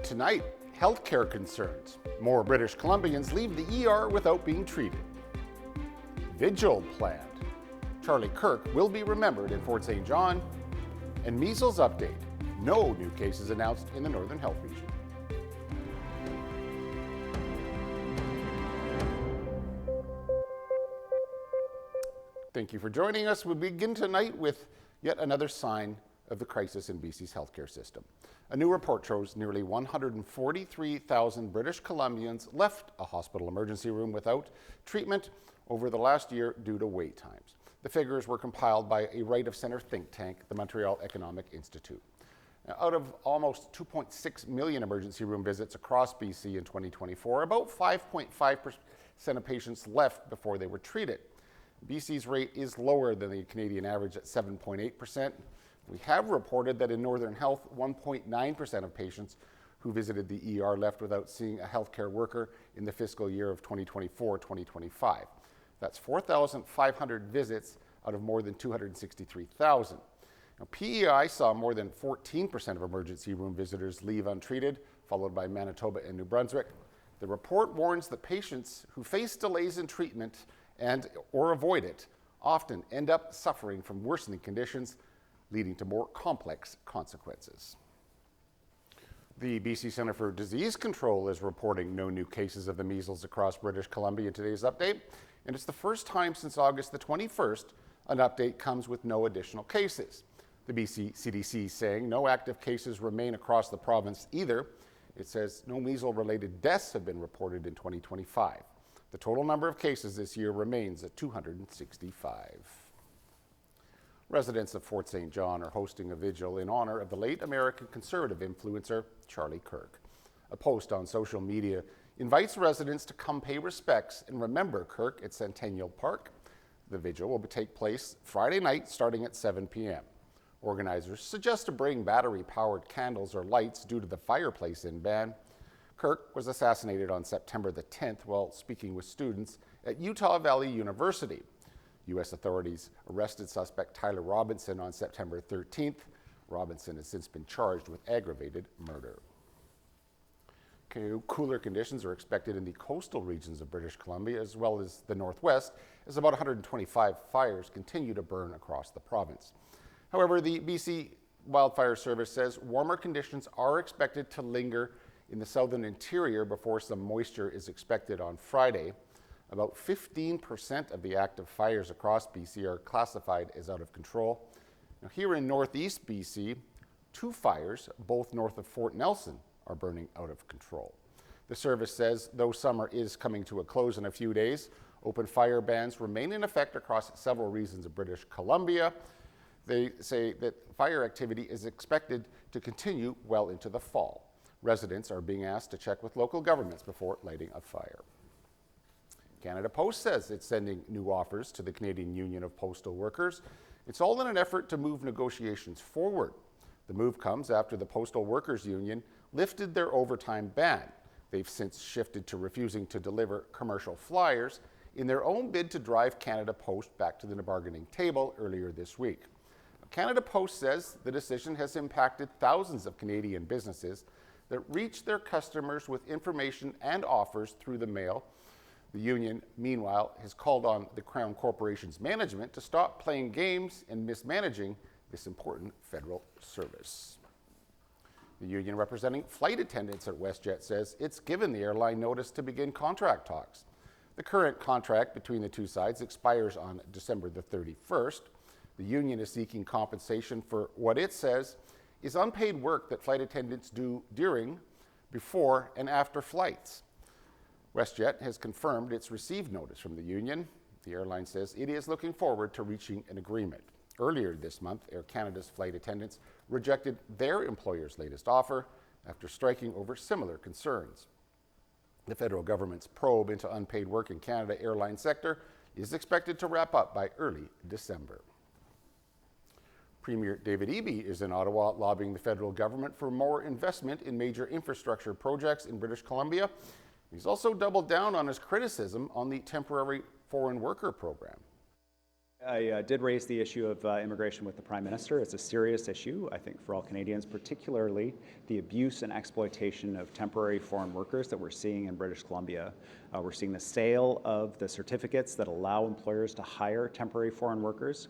Tonight, healthcare concerns. More British Columbians leave the ER without being treated. Vigil planned. Charlie Kirk will be remembered in Fort St. John. And measles update. No new cases announced in the Northern Health Region. Thank you for joining us. We begin tonight with yet another sign of the crisis in BC's healthcare system. A new report shows nearly 143,000 British Columbians left a hospital emergency room without treatment over the last year due to wait times. The figures were compiled by a right-of-center think tank, the Montreal Economic Institute. Now, out of almost 2.6 million emergency room visits across BC in 2024, about 5.5% of patients left before they were treated. BC's rate is lower than the Canadian average at 7.8%. We have reported that in Northern Health, 1.9% of patients who visited the ER left without seeing a healthcare worker in the fiscal year of 2024-2025. That's 4,500 visits out of more than 263,000. Now, PEI saw more than 14% of emergency room visitors leave untreated, followed by Manitoba and New Brunswick. The report warns that patients who face delays in treatment or avoid it often end up suffering from worsening conditions, leading to more complex consequences. The BC Centre for Disease Control is reporting no new cases of the measles across British Columbia in today's update, and it's the first time since August the 21st an update comes with no additional cases. The BC CDC saying no active cases remain across the province either. It says no measles-related deaths have been reported in 2025. The total number of cases this year remains at 265. Residents of Fort St. John are hosting a vigil in honor of the late American conservative influencer, Charlie Kirk. A post on social media invites residents to come pay respects and remember Kirk at Centennial Park. The vigil will take place Friday night starting at 7 p.m. Organizers suggest to bring battery-powered candles or lights due to the fireplace-in ban. Kirk was assassinated on September the 10th while speaking with students at Utah Valley University. U.S. authorities arrested suspect Tyler Robinson on September 13th. Robinson has since been charged with aggravated murder. Cooler conditions are expected in the coastal regions of British Columbia as well as the Northwest, as about 125 fires continue to burn across the province. However, the BC Wildfire Service says warmer conditions are expected to linger in the southern interior before some moisture is expected on Friday. About 15% of the active fires across BC are classified as out of control. Now, here in northeast BC, 2 fires, both north of Fort Nelson, are burning out of control. The service says though summer is coming to a close in a few days, open fire bans remain in effect across several regions of British Columbia. They say that fire activity is expected to continue well into the fall. Residents are being asked to check with local governments before lighting a fire. Canada Post says it's sending new offers to the Canadian Union of Postal Workers. It's all in an effort to move negotiations forward. The move comes after the Postal Workers Union lifted their overtime ban. They've since shifted to refusing to deliver commercial flyers in their own bid to drive Canada Post back to the bargaining table earlier this week. Canada Post says the decision has impacted thousands of Canadian businesses that reach their customers with information and offers through the mail. The union, meanwhile, has called on the Crown Corporation's management to stop playing games and mismanaging this important federal service. The union representing flight attendants at WestJet says it's given the airline notice to begin contract talks. The current contract between the two sides expires on December the 31st. The union is seeking compensation for what it says is unpaid work that flight attendants do during, before, and after flights. WestJet has confirmed it's received notice from the union. The airline says it is looking forward to reaching an agreement. Earlier this month, Air Canada's flight attendants rejected their employer's latest offer after striking over similar concerns. The federal government's probe into unpaid work in Canada airline sector is expected to wrap up by early December. Premier David Eby is in Ottawa lobbying the federal government for more investment in major infrastructure projects in British Columbia. He's also doubled down on his criticism on the temporary foreign worker program. I did raise the issue of immigration with the Prime Minister. It's a serious issue, I think, for all Canadians, particularly the abuse and exploitation of temporary foreign workers that we're seeing in British Columbia. We're seeing the sale of the certificates that allow employers to hire temporary foreign workers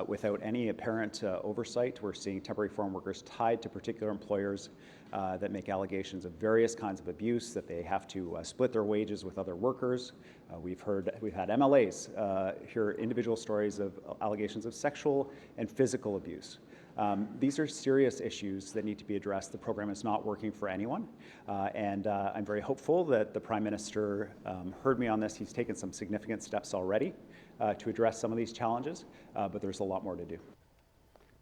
without any apparent oversight. We're seeing temporary foreign workers tied to particular employers that make allegations of various kinds of abuse, that they have to split their wages with other workers. We've had MLAs hear individual stories of allegations of sexual and physical abuse. These are serious issues that need to be addressed. The program is not working for anyone, and I'm very hopeful that the Prime Minister heard me on this. He's taken some significant steps already to address some of these challenges, but there's a lot more to do.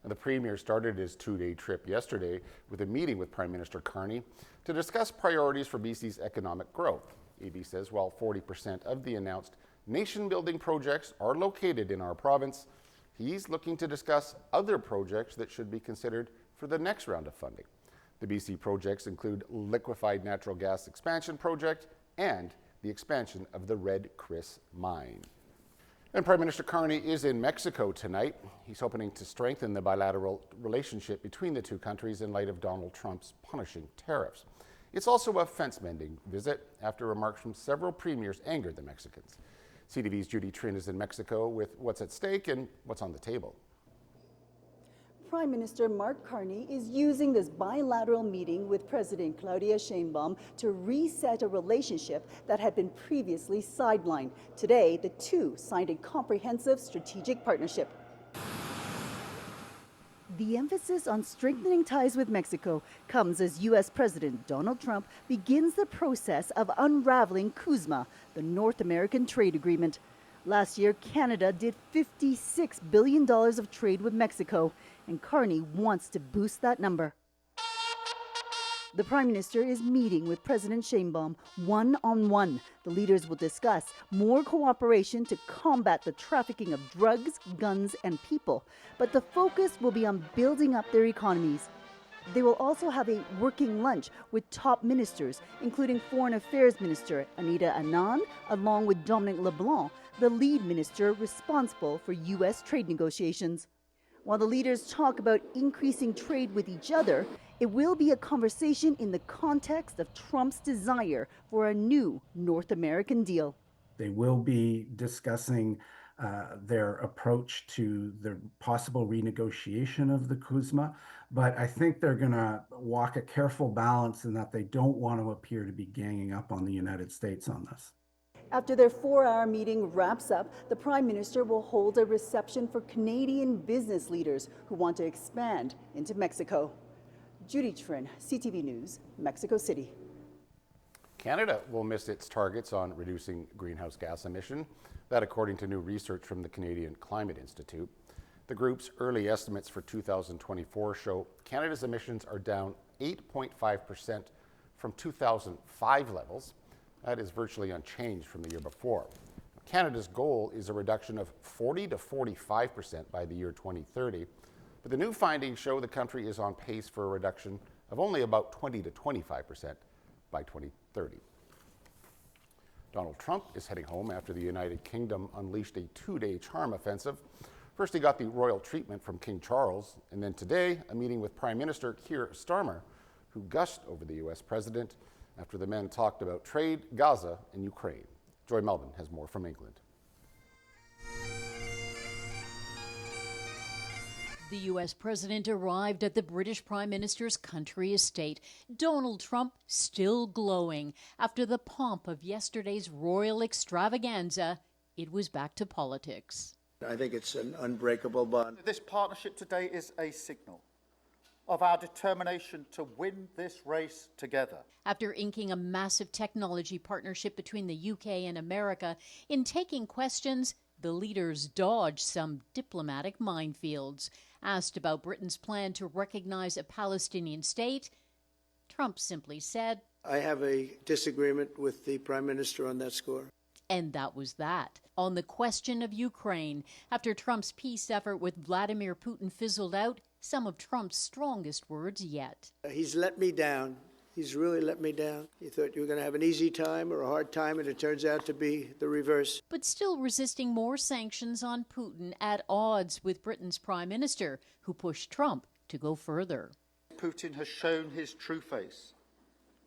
The Premier started his two-day trip yesterday with a meeting with Prime Minister Carney to discuss priorities for BC's economic growth. AB says while 40% of the announced nation-building projects are located in our province, he's looking to discuss other projects that should be considered for the next round of funding. The BC projects include liquefied natural gas expansion project and the expansion of the Red Chris mine. And Prime Minister Carney is in Mexico tonight. He's hoping to strengthen the bilateral relationship between the two countries in light of Donald Trump's punishing tariffs. It's also a fence-mending visit after remarks from several premiers angered the Mexicans. CTV's Judy Trin is in Mexico with what's at stake and what's on the table. Prime Minister Mark Carney is using this bilateral meeting with President Claudia Sheinbaum to reset a relationship that had been previously sidelined. Today, the two signed a comprehensive strategic partnership. The emphasis on strengthening ties with Mexico comes as U.S. President Donald Trump begins the process of unraveling CUSMA, the North American Trade Agreement. Last year, Canada did $56 billion of trade with Mexico, and Carney wants to boost that number. The Prime Minister is meeting with President Sheinbaum one-on-one. The leaders will discuss more cooperation to combat the trafficking of drugs, guns, and people. But the focus will be on building up their economies. They will also have a working lunch with top ministers, including Foreign Affairs Minister Anita Anand, along with Dominic LeBlanc, the lead minister responsible for U.S. trade negotiations. While the leaders talk about increasing trade with each other, it will be a conversation in the context of Trump's desire for a new North American deal. They will be discussing their approach to the possible renegotiation of the CUSMA, but I think they're going to walk a careful balance in that they don't want to appear to be ganging up on the United States on this. After their 4-hour meeting wraps up, the Prime Minister will hold a reception for Canadian business leaders who want to expand into Mexico. Judy Trin, CTV News, Mexico City. Canada will miss its targets on reducing greenhouse gas emission. That according to new research from the Canadian Climate Institute. The group's early estimates for 2024 show Canada's emissions are down 8.5% from 2005 levels. That is virtually unchanged from the year before. Canada's goal is a reduction of 40 to 45% by the year 2030, but the new findings show the country is on pace for a reduction of only about 20 to 25% by 2030. Donald Trump is heading home after the United Kingdom unleashed a 2-day charm offensive. First, he got the royal treatment from King Charles, and then today, a meeting with Prime Minister Keir Starmer, who gushed over the U.S. president after the men talked about trade, Gaza, and Ukraine. Joy Melvin has more from England. The U.S. president arrived at the British Prime Minister's country estate. Donald Trump still glowing. After the pomp of yesterday's royal extravaganza, it was back to politics. I think it's an unbreakable bond. This partnership today is a signal of our determination to win this race together. After inking a massive technology partnership between the UK and America, in taking questions, the leaders dodged some diplomatic minefields. Asked about Britain's plan to recognize a Palestinian state, Trump simply said, I have a disagreement with the Prime Minister on that score. And that was that. On the question of Ukraine, after Trump's peace effort with Vladimir Putin fizzled out, some of Trump's strongest words yet. He's let me down. He's really let me down. You thought you were going to have an easy time or a hard time, and it turns out to be the reverse. But still resisting more sanctions on Putin, at odds with Britain's Prime Minister, who pushed Trump to go further. Putin has shown his true face,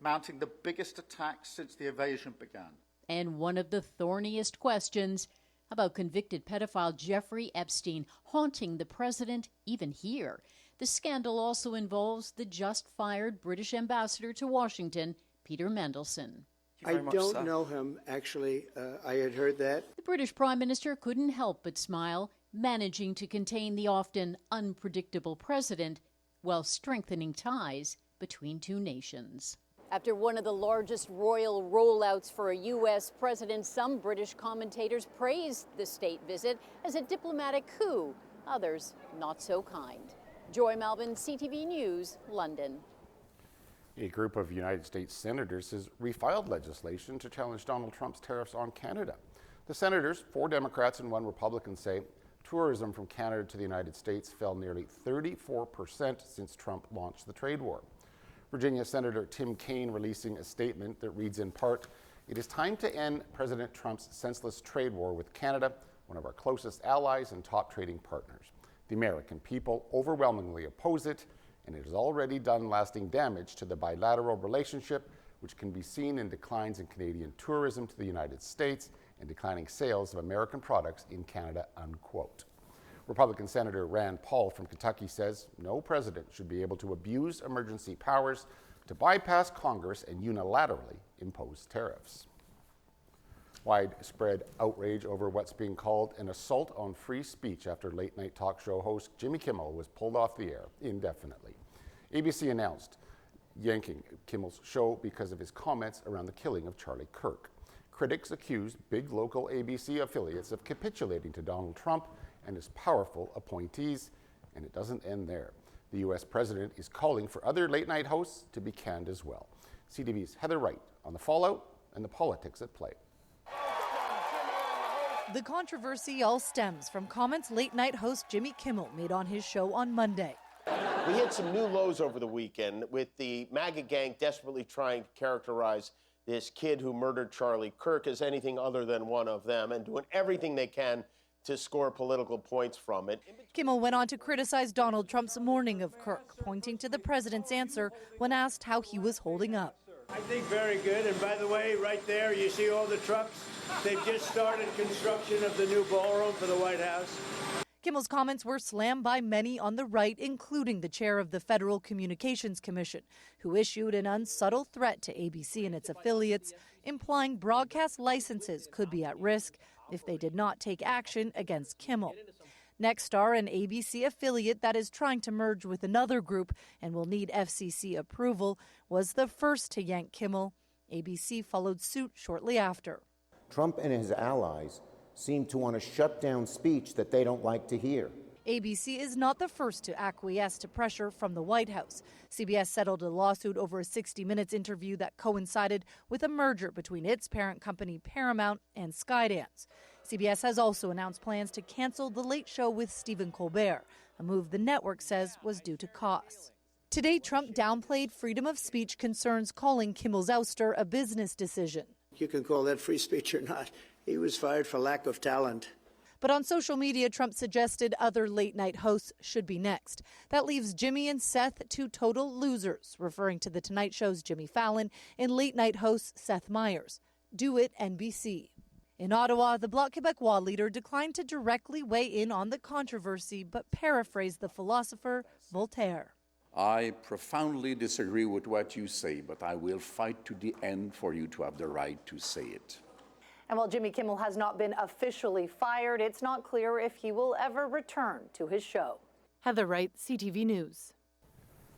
mounting the biggest attacks since the invasion began. And one of the thorniest questions about convicted pedophile Jeffrey Epstein haunting the president even here. The scandal also involves the just-fired British ambassador to Washington, Peter Mandelson. I don't know him, actually. I had heard that. The British Prime Minister couldn't help but smile, managing to contain the often unpredictable president while strengthening ties between two nations. After one of the largest royal rollouts for a U.S. president, some British commentators praised the state visit as a diplomatic coup. Others, not so kind. Joy Malvin, CTV News, London. A group of United States senators has refiled legislation to challenge Donald Trump's tariffs on Canada. The senators, 4 Democrats and 1 Republican, say tourism from Canada to the United States fell nearly 34% since Trump launched the trade war. Virginia Senator Tim Kaine releasing a statement that reads in part, "It is time to end President Trump's senseless trade war with Canada, one of our closest allies and top trading partners. The American people overwhelmingly oppose it, and it has already done lasting damage to the bilateral relationship, which can be seen in declines in Canadian tourism to the United States and declining sales of American products in Canada," unquote. Republican Senator Rand Paul from Kentucky says no president should be able to abuse emergency powers to bypass Congress and unilaterally impose tariffs. Widespread outrage over what's being called an assault on free speech after late-night talk show host Jimmy Kimmel was pulled off the air indefinitely. ABC announced yanking Kimmel's show because of his comments around the killing of Charlie Kirk. Critics accused big local ABC affiliates of capitulating to Donald Trump and his powerful appointees, and it doesn't end there. The U.S. president is calling for other late-night hosts to be canned as well. CTV's Heather Wright on the fallout and the politics at play. The controversy all stems from comments late-night host Jimmy Kimmel made on his show on Monday. We hit some new lows over the weekend with the MAGA gang desperately trying to characterize this kid who murdered Charlie Kirk as anything other than one of them and doing everything they can to score political points from it. Kimmel went on to criticize Donald Trump's mourning of Kirk, pointing to the president's answer when asked how he was holding up. I think very good. And by the way, right there, you see all the trucks? They've just started construction of the new ballroom for the White House. Kimmel's comments were slammed by many on the right, including the chair of the Federal Communications Commission, who issued an unsubtle threat to ABC and its affiliates, implying broadcast licenses could be at risk if they did not take action against Kimmel. Nexstar, an ABC affiliate that is trying to merge with another group and will need FCC approval, was the first to yank Kimmel. ABC followed suit shortly after. Trump and his allies seem to want to shut down speech that they don't like to hear. ABC is not the first to acquiesce to pressure from the White House. CBS settled a lawsuit over a 60 Minutes interview that coincided with a merger between its parent company Paramount and Skydance. CBS has also announced plans to cancel The Late Show with Stephen Colbert, a move the network says was due to costs. Today, Trump downplayed freedom of speech concerns, calling Kimmel's ouster a business decision. You can call that free speech or not. He was fired for lack of talent. But on social media, Trump suggested other late-night hosts should be next. That leaves Jimmy and Seth two total losers, referring to The Tonight Show's Jimmy Fallon and late-night host Seth Meyers. Do it, NBC. In Ottawa, the Bloc Québécois leader declined to directly weigh in on the controversy, but paraphrased the philosopher Voltaire. I profoundly disagree with what you say, but I will fight to the end for you to have the right to say it. And while Jimmy Kimmel has not been officially fired, it's not clear if he will ever return to his show. Heather Wright, CTV News.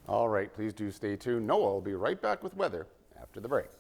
All right, please do stay tuned. Noah will be right back with weather after the break.